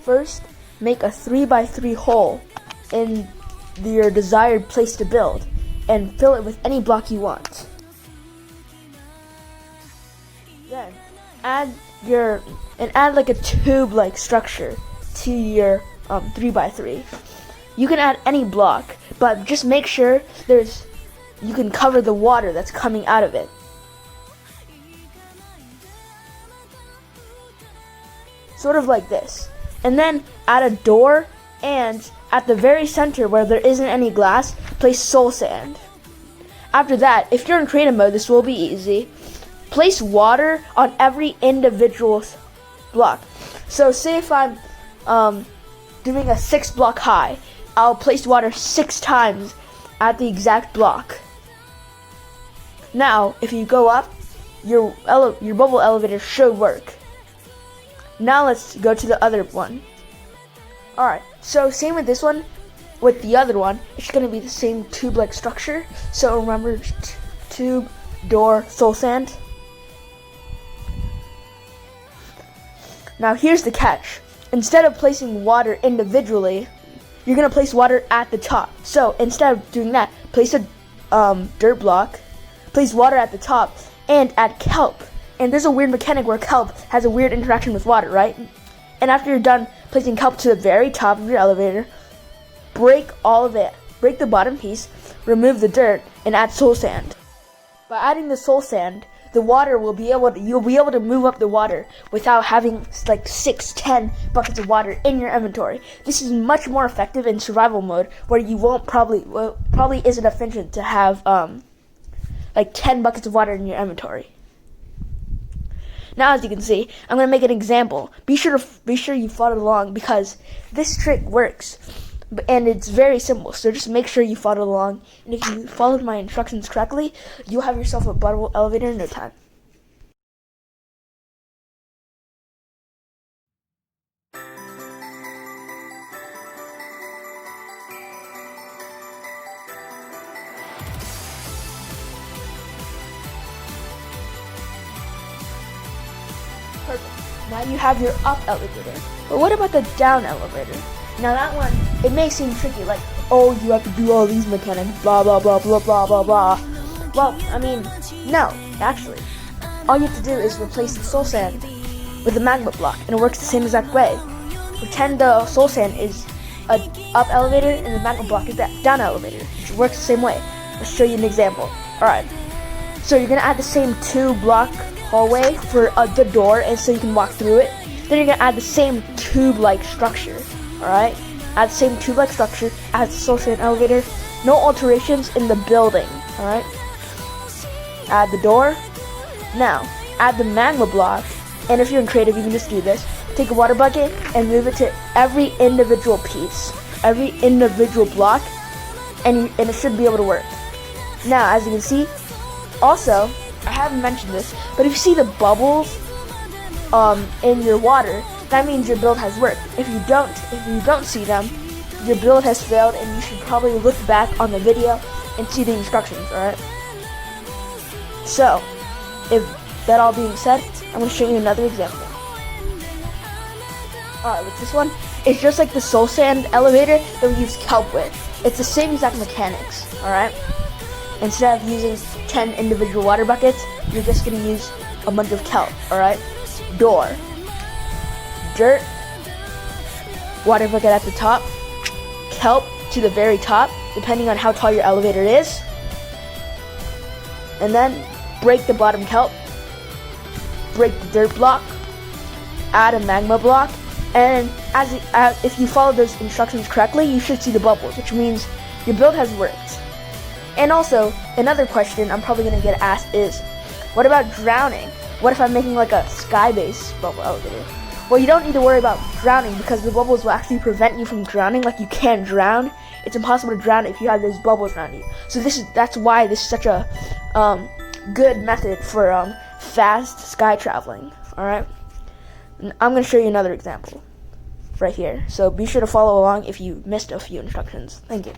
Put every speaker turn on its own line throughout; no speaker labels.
First, make a 3x3 hole in your desired place to build and fill it with any block you want. Then add like a tube-like structure to your 3x3. You can add any block, but just make sure you can cover the water that's coming out of it. Sort of like this. And then add a door, and at the very center where there isn't any glass, place soul sand. After that, if you're in creative mode, this will be easy. Place water on every individual block. So say if I'm doing a 6-block high, I'll place water 6 times at the exact block. Now, if you go up, your bubble elevator should work. Now let's go to the other one. Alright, so same with this one. With the other one, it's going to be the same tube-like structure. So remember, tube, door, soul sand. Now here's the catch. Instead of placing water individually, you're going to place water at the top. So instead of doing that, place a dirt block, place water at the top, and add kelp. And there's a weird mechanic where kelp has a weird interaction with water, right? And after you're done placing kelp to the very top of your elevator, break all of it. Break the bottom piece, remove the dirt, and add soul sand. By adding the soul sand, you'll be able to move up the water without having like 6-10 buckets of water in your inventory. This is much more effective in survival mode, where you won't probably isn't efficient to have like 10 buckets of water in your inventory. Now, as you can see, I'm going to make an example. Be sure you follow along, because this trick works, and it's very simple. So just make sure you follow along, and if you followed my instructions correctly, you'll have yourself a bubble elevator in no time. Perfect. Now you have your up elevator. But what about the down elevator? Now that one, it may seem tricky, like, oh, you have to do all these mechanics, blah, blah, blah, blah, blah, blah, blah. Well, I mean, no, actually. All you have to do is replace the soul sand with the magma block, and it works the same exact way. Pretend the soul sand is an up elevator, and the magma block is that down elevator, which works the same way. Let's show you an example. Alright, so you're going to add the same 2-block hallway for the door, and so you can walk through it. Then you're going to add the same tube-like structure. Alright, add the same tube-like structure as the soul sand elevator. No alterations in the building. Alright, add the door. Now, add the magma block, and if you're in creative, you can just do this. Take a water bucket and move it to every individual piece, every individual block, and it should be able to work. Now, as you can see, also, I haven't mentioned this, but if you see the bubbles in your water, that means your build has worked. If you don't see them, your build has failed, and you should probably look back on the video and see the instructions, alright? So, if that all being said, I'm going to show you another example. Alright, with this one, it's just like the soul sand elevator that we use kelp with. It's the same exact mechanics, alright? Instead of using 10 individual water buckets, you're just going to use a bunch of kelp, alright? Door. Dirt. Water bucket at the top. Kelp to the very top, depending on how tall your elevator is. And then break the bottom kelp. Break the dirt block. Add a magma block. And if you follow those instructions correctly, you should see the bubbles, which means your build has worked. And also, another question I'm probably going to get asked is, what about drowning? What if I'm making like a sky-based bubble elevator? Well, you don't need to worry about drowning, because the bubbles will actually prevent you from drowning. Like, you can't drown. It's impossible to drown if you have those bubbles around you. So that's why this is such a good method for fast sky traveling. Alright? I'm going to show you another example. right here. So be sure to follow along if you missed a few instructions. Thank you.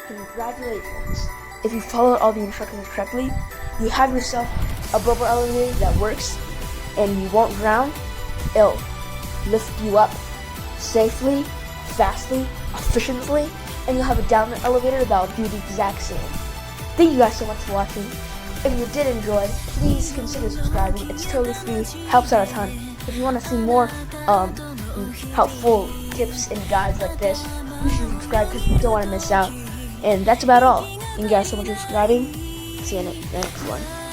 Congratulations. If you followed all the instructions correctly, you have yourself a bubble elevator that works and you won't drown. It'll lift you up safely, fastly, efficiently, and you'll have a down elevator that'll do the exact same. Thank you guys so much for watching. If you did enjoy, please consider subscribing. It's totally free, helps out a ton. If you want to see more helpful tips and guides like this, you should subscribe because you don't want to miss out. And that's about all. Thank you guys so much for subscribing. See you in the next one.